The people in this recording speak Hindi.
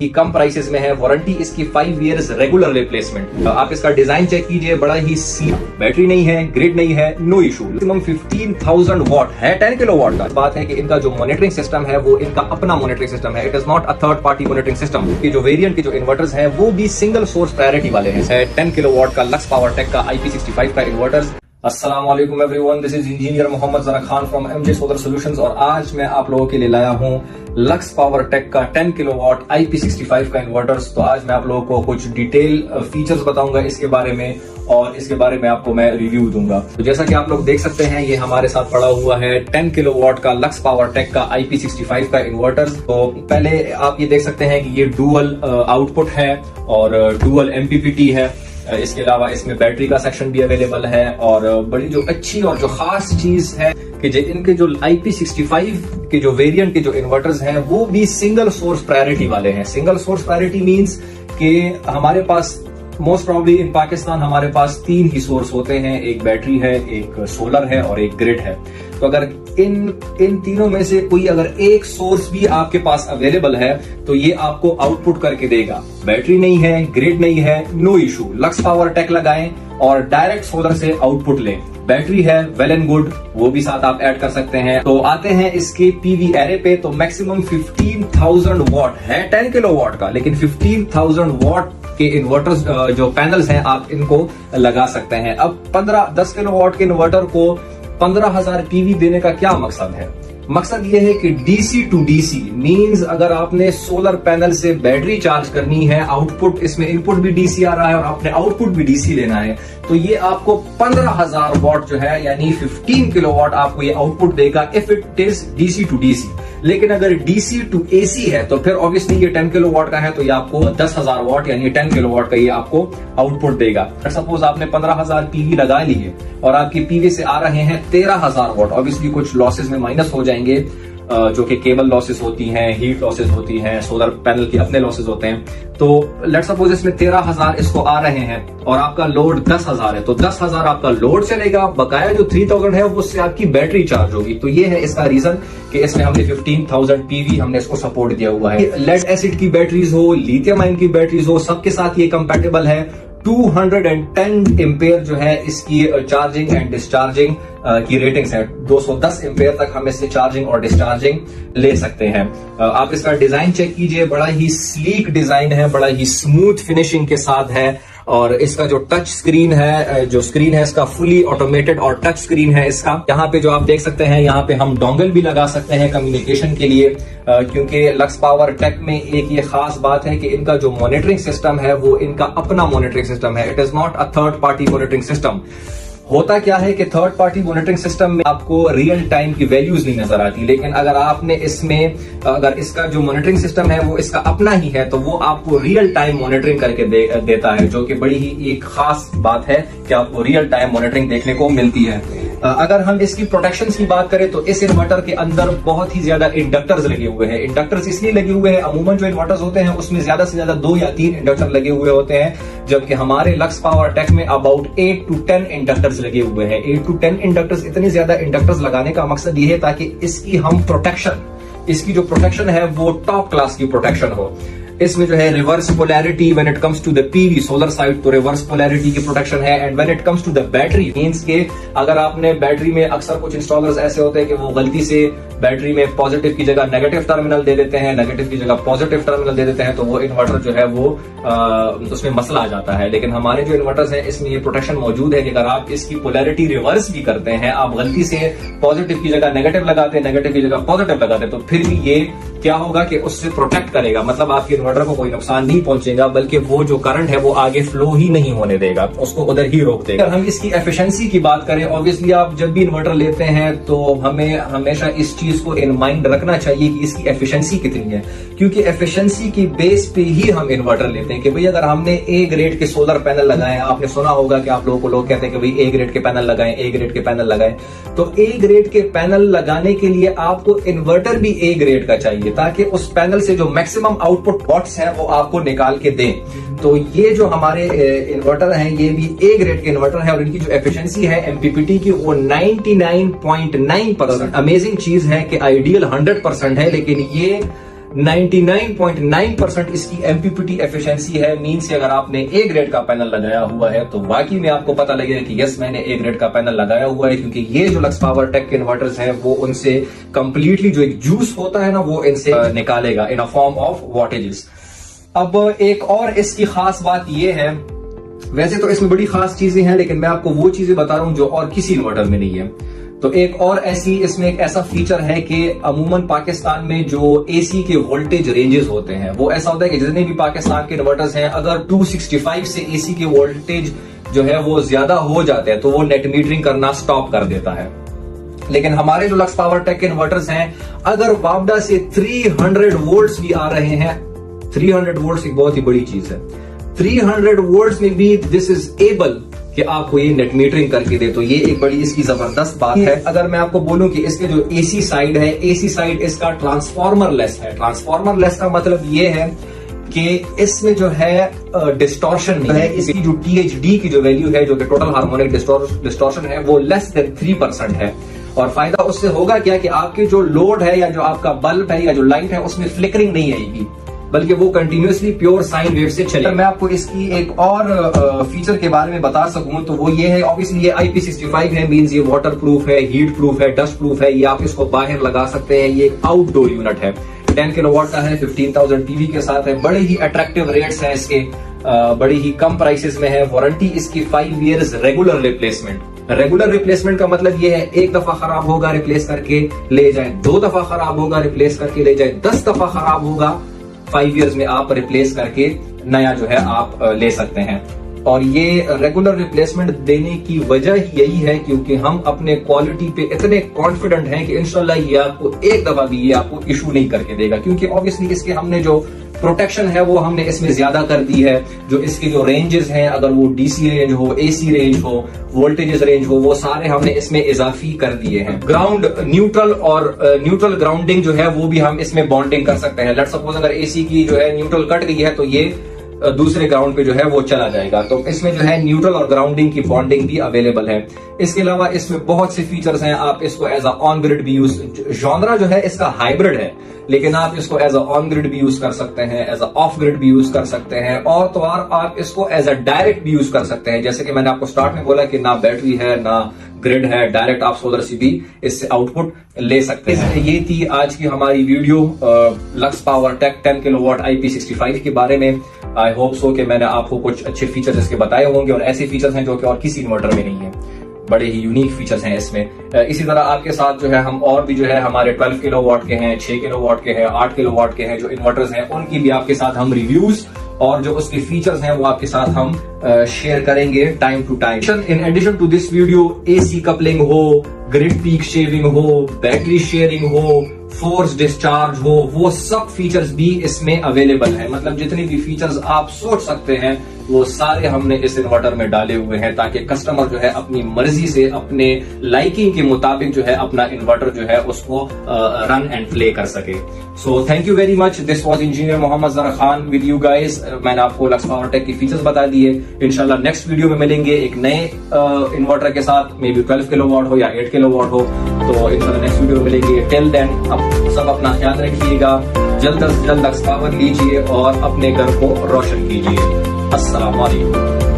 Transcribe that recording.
कि कम प्राइसेस में है। वारंटी इसकी 5 इयर्स रेगुलर रिप्लेसमेंट। आप इसका डिजाइन चेक कीजिए, बड़ा ही सी। बैटरी नहीं है, ग्रिड नहीं है, नो इशू। मैक्सिमम 15,000 वॉट है, 10 किलो वॉट का। बात है कि इनका जो मॉनिटरिंग सिस्टम है वो इनका अपना मॉनिटरिंग सिस्टम है। It is not a third party monitoring system. कि जो वेरिएंट के जो इन्वर्टर्स हैं वो भी सिंगल सोर्स प्रायोरिटी वाले हैं। 10 किलो वॉट का लक्स पावर टेक का IP65 का इन्वर्टर। अस्सलाम वालेकुम everyone, this is engineer Mohammad Zara Khan from MJ solar solutions और आज मैं आप लोगों के लिए लाया हूं लक्स पावर टेक का 10 किलोवाट IP65 का इन्वर्टर्स। तो आज मैं आप लोगों को कुछ डिटेल फीचर्स बताऊंगा इसके बारे में और इसके बारे में आपको मैं रिव्यू दूंगा। तो जैसा कि आप लोग देख सकते हैं, ये हमारे साथ पड़ा हुआ है 10 किलोवाट का लक्स पावर टेक का IP65 का इन्वर्टर। तो पहले आप ये देख सकते हैं कि ये डुअल आउटपुट है और डुअल MPPT है। इसके अलावा इसमें बैटरी का सेक्शन भी अवेलेबल है और बड़ी जो अच्छी और जो खास चीज है कि इनके जो IP65 के जो वेरिएंट के जो इन्वर्टर्स हैं वो भी सिंगल सोर्स प्रायोरिटी वाले हैं। सिंगल सोर्स प्रायोरिटी मींस कि हमारे पास मोस्ट प्रॉब्ली इन पाकिस्तान हमारे पास 3 ही सोर्स होते हैं। एक बैटरी है, एक सोलर है और एक ग्रिड है। तो अगर इन तीनों में से कोई अगर एक सोर्स भी आपके पास अवेलेबल है तो ये आपको आउटपुट करके देगा। बैटरी नहीं है, ग्रिड नहीं है, no issue. Lux power tech लगाएं और डायरेक्ट सोलर से आउटपुट लें। बैटरी है, वेल एंड गुड, वो भी साथ आप ऐड कर सकते हैं। तो आते हैं इसके PV एरे पे। तो मैक्सिमम 15,000 वॉट है, 10 किलो वॉट का, लेकिन 15,000 वॉट के इन्वर्टर्स जो पैनल्स हैं आप इनको लगा सकते हैं। अब 10 किलो वॉट के इन्वर्टर को 15,000 PV देने का क्या मकसद है? मकसद ये है कि DC टू DC मींस अगर आपने सोलर पैनल से बैटरी चार्ज करनी है, आउटपुट इसमें इनपुट भी DC आ रहा है और आपने आउटपुट भी DC लेना है, तो ये आपको 15,000 वॉट जो है यानी 15 किलोवाट आपको ये आउटपुट देगा if it is DC to DC। लेकिन अगर DC टू AC है तो फिर ऑब्वियसली ये 10 किलोवाट का है तो ये आपको 10,000 वॉट यानी 10 किलोवाट का ये आपको आउटपुट देगा। सपोज आपने 15,000 PV लगा लिए और आपकी PV से आ रहे हैं 13,000 वॉट। ऑब्वियसली कुछ लॉसेस में माइनस हो जाएंगे जो कि केबल लॉसेस होती हैं, हीट लॉसेस होती हैं, सोलर पैनल के अपने लॉसेस होते हैं। तो लेट्स सपोज इसमें 13,000 इसको आ रहे हैं और आपका लोड 10,000 है, तो 10,000 आपका लोड चलेगा, बकाया जो 3,000 है उससे आपकी बैटरी चार्ज होगी। तो ये है इसका रीजन कि इसमें हमने 15,000 PV हमने इसको सपोर्ट दिया हुआ है। लेड एसिड की बैटरीज हो, लिथियम आयन की बैटरीज हो, सबके साथ ये कंपैटिबल है। 210 एम्पेयर जो है इसकी चार्जिंग एंड डिस्चार्जिंग की रेटिंग्स है। 210 एम्पेयर तक हम इससे चार्जिंग और डिस्चार्जिंग ले सकते हैं। आप इसका डिजाइन चेक कीजिए, बड़ा ही स्लीक डिजाइन है, बड़ा ही स्मूथ फिनिशिंग के साथ है। और इसका जो टच स्क्रीन है, जो स्क्रीन है इसका फुली ऑटोमेटेड और टच स्क्रीन है इसका। यहाँ पे जो आप देख सकते हैं, यहाँ पे हम डोंगल भी लगा सकते हैं कम्युनिकेशन के लिए, क्योंकि लक्स पावर टेक में एक ये खास बात है कि इनका जो मॉनिटरिंग सिस्टम है वो इनका अपना मॉनिटरिंग सिस्टम है। It is not a third party monitoring system. होता क्या है कि थर्ड पार्टी मॉनिटरिंग सिस्टम में आपको रियल टाइम की वैल्यूज नहीं नजर आती, लेकिन अगर आपने इसमें अगर इसका जो मॉनिटरिंग सिस्टम है वो इसका अपना ही है तो वो आपको रियल टाइम मॉनिटरिंग करके देता है, जो कि बड़ी ही एक खास बात है कि आपको रियल टाइम मॉनिटरिंग देखने को मिलती है। अगर हम इसकी प्रोटेक्शन की बात करें तो इस इन्वर्टर के अंदर बहुत ही ज्यादा इंडक्टर्स लगे हुए हैं। इंडक्टर्स इसलिए लगे हुए हैं, अमूमन जो इन्वर्टर्स होते हैं उसमें ज्यादा से ज्यादा 2 या 3 इंडक्टर लगे हुए होते हैं, जबकि हमारे लक्स पावर टेक में अबाउट 8 to 10 इंडक्टर्स लगे हुए हैं। 8 to 10 इंडक्टर्स, इतने ज्यादा इंडक्टर्स लगाने का मकसद ये है ताकि इसकी इसकी जो प्रोटेक्शन है वो टॉप क्लास की प्रोटेक्शन हो। इसमें जो है reverse polarity when it comes to the PV solar side, तो रिवर्स पोलैरिटी की प्रोटेक्शन है। And when it comes to the battery means के अगर आपने बैटरी में, अक्सर कुछ इंस्टॉलर्स ऐसे होते हैं कि वो गलती से बैटरी में पॉजिटिव की जगह नेगेटिव टर्मिनल दे देते हैं, नेगेटिव की जगह पॉजिटिव टर्मिनल दे देते हैं, तो वो इन्वर्टर जो है वो उसमें मसला आ जाता है। लेकिन हमारे जो इन्वर्टर्स हैं इसमें ये प्रोटेक्शन मौजूद है कि अगर आप इसकी पोलैरिटी रिवर्स भी करते हैं, आप गलती से पॉजिटिव की जगह नेगेटिव लगाते हैं, नेगेटिव की जगह पॉजिटिव लगाते हैं, तो फिर भी ये क्या होगा कि उससे प्रोटेक्ट करेगा। मतलब आपके इन्वर्टर को कोई नुकसान नहीं पहुंचेगा, बल्कि वो जो करंट है वो आगे फ्लो ही नहीं होने देगा, उसको उधर ही रोक देगा। अगर हम इसकी एफिशिएंसी की बात करें, ऑब्वियसली आप जब भी इन्वर्टर लेते हैं तो हमें हमेशा इस चीज को इन माइंड रखना चाहिए कि इसकी एफिशिएंसी कितनी है, क्योंकि एफिशिएंसी की बेस पे ही हम इन्वर्टर लेते हैं। कि भाई अगर हमने A ग्रेड के सोलर पैनल लगाए, आपने सुना होगा कि आप लोगों को लोग कहते हैं कि भाई A ग्रेड के पैनल लगाएं, A ग्रेड के पैनल लगाएं, तो A ग्रेड के पैनल लगाने के लिए आपको इन्वर्टर भी A ग्रेड का चाहिए ताकि उस पैनल से जो मैक्सिमम आउटपुट वॉट्स है वो आपको निकाल के दें। तो ये जो हमारे इन्वर्टर हैं ये भी A ग्रेड के इन्वर्टर है और इनकी जो एफिशिएंसी है MPPT की वो 99.9%। अमेजिंग चीज है कि आइडियल 100% है, लेकिन ये 99.9% इसकी MPPT एफिशिएंसी है। मींस कि अगर आपने ए ग्रेड का पैनल लगाया हुआ है तो वाकई में आपको पता लगेगा कि यस मैंने ए ग्रेड का पैनल लगाया हुआ है, क्योंकि ये जो लक्स पावर टेक के इन्वर्टर्स हैं वो उनसे कंप्लीटली जो एक जूस होता है ना वो इनसे निकालेगा इन अ फॉर्म ऑफ वॉटेजेस। अब एक और इसकी खास बात ये है, वैसे तो इसमें बड़ी खास चीजें हैं लेकिन मैं आपको वो चीजें बता रहा हूं जो और किसी इन्वर्टर में नहीं है। तो एक और ऐसी इसमें एक ऐसा फीचर है कि अमूमन पाकिस्तान में जो एसी के वोल्टेज रेंजेस होते हैं वो ऐसा होता है कि जितने भी पाकिस्तान के इन्वर्टर्स हैं अगर 265 से एसी के वोल्टेज जो है वो ज्यादा हो जाते हैं तो वो नेट मीटरिंग करना स्टॉप कर देता है। लेकिन हमारे जो लक्स पावर टेक के इन्वर्टर्स हैं अगर वापडा से 300 वोल्ट्स भी आ रहे हैं, 300 वोल्ट्स एक बहुत ही बड़ी चीज है, 300 वोल्ट्स में भी दिस इज एबल कि आपको ये नेट मीटरिंग करके दे, तो ये एक बड़ी इसकी जबरदस्त बात है। अगर मैं आपको बोलूं कि इसके जो एसी साइड है, एसी साइड इसका ट्रांसफॉर्मर लेस है। ट्रांसफॉर्मर लेस का मतलब ये है कि इसमें जो है डिस्टॉर्शन नहीं है। इसकी जो THD की जो वैल्यू है जो कि टोटल हार्मोनिक डिस्टॉर्शन है वो लेस देन 3% है। और फायदा उससे होगा क्या कि आपके जो लोड है या जो आपका बल्ब है या जो लाइट है उसमें फ्लिकरिंग नहीं आएगी, बल्कि वो कंटिन्यूअसली प्योर साइन वेव से चले। मैं आपको इसकी एक और फीचर के बारे में बता सकूं तो वो ये है, ऑब्वियसली ये IP65 है, मींस ये वाटर प्रूफ है, हीट प्रूफ है, डस्ट प्रूफ है। ये आप इसको बाहर लगा सकते हैं। ये आउटडोर यूनिट है, 10 किलोवाट का है, 15,000 PV के साथ है। बड़े ही अट्रैक्टिव रेट्स हैं इसके, बड़ी ही कम प्राइसेस में है। वारंटी इसकी 5 years regular replacement. Regular replacement का मतलब ये है एक दफा खराब होगा रिप्लेस करके ले जाए, 2 दफा खराब होगा रिप्लेस करके ले जाए, 10 दफा खराब होगा 5 years में आप रिप्लेस करके नया जो है आप ले सकते हैं। और ये रेगुलर रिप्लेसमेंट देने की वजह ही यही है क्योंकि हम अपने क्वालिटी पे इतने कॉन्फिडेंट हैं कि इंशाल्लाह ये आपको एक दफा भी ये आपको इशू नहीं करके देगा, क्योंकि ऑब्वियसली इसके हमने जो प्रोटेक्शन है वो हमने इसमें ज्यादा कर दी है। जो इसके जो रेंजेस हैं, अगर वो DC रेंज हो, AC रेंज हो, वोल्टेजेस रेंज हो, वो सारे हमने इसमें इजाफी कर दिए हैं। ग्राउंड न्यूट्रल और न्यूट्रल ग्राउंडिंग जो है वो भी हम इसमें बॉन्डिंग कर सकते हैं। लेट्स सपोज अगर AC की जो है न्यूट्रल कट गई है तो ये दूसरे ग्राउंड पे जो है वो चला जाएगा। तो इसमें जो है न्यूट्रल और ग्राउंडिंग की बॉन्डिंग भी अवेलेबल है। इसके अलावा इसमें बहुत से फीचर्स हैं। आप इसको एज अ ऑन ग्रिड भी यूज, जॉनरा जो है इसका हाइब्रिड है, लेकिन आप इसको एज अ ऑन ग्रिड भी यूज कर सकते हैं, एज अ ऑफ ग्रिड भी यूज कर सकते हैं, और तो और आप इसको एज अ डायरेक्ट भी यूज कर सकते हैं। जैसे कि मैंने आपको स्टार्ट में बोला कि ना बैटरी है ना ग्रिड है, डायरेक्ट आप सोलर से भी इससे आउटपुट ले सकते हैं। ये थी आज की हमारी video Lux power tech 10 kilowatt IP65 के बारे में। आई होप सो कि मैंने आपको कुछ अच्छे फीचर्स इसके बताए होंगे, और ऐसे फीचर्स हैं जो कि और किसी इन्वर्टर में नहीं है। बड़े ही यूनिक फीचर्स हैं इसमें। इसी तरह आपके साथ जो है हम और भी जो है हमारे 12 किलोवाट के हैं, 6 किलोवाट के हैं, 8 किलोवाट के हैं जो इन्वर्टर्स हैं, उनकी भी आपके साथ हम रिव्यूज और जो उसके फीचर्स हैं वो आपके साथ हम शेयर करेंगे time to time. In addition to this video AC coupling हो, ग्रिड पीक शेविंग हो, बैटरी शेयरिंग हो, फोर्स डिस्चार्ज हो, वो सब फीचर्स भी इसमें अवेलेबल है। मतलब जितने भी फीचर्स आप सोच सकते हैं वो सारे हमने इस इन्वर्टर में डाले हुए हैं ताकि कस्टमर जो है अपनी मर्जी से अपने लाइकिंग के मुताबिक जो है अपना इन्वर्टर जो है उसको रन एंड प्ले कर सके। So thank you very much. This was engineer Mohammad Zara Khan with you guys. मैंने आपको लक्स पावर टेक की फीचर्स बता दिए। इंशाल्लाह नेक्स्ट वीडियो में मिलेंगे एक नए इन्वर्टर के साथ, मे बी 12 किलोवाट हो या 8 किलोवाट हो। तो इंशाल्लाह नेक्स्ट वीडियो में मिलेंगे। टिल देन अब सब अपना ख्याल रखिएगा, जल्द से जल्द लक्स पावर लीजिए और अपने घर को रोशन कीजिए। अस्सलाम वालेकुम।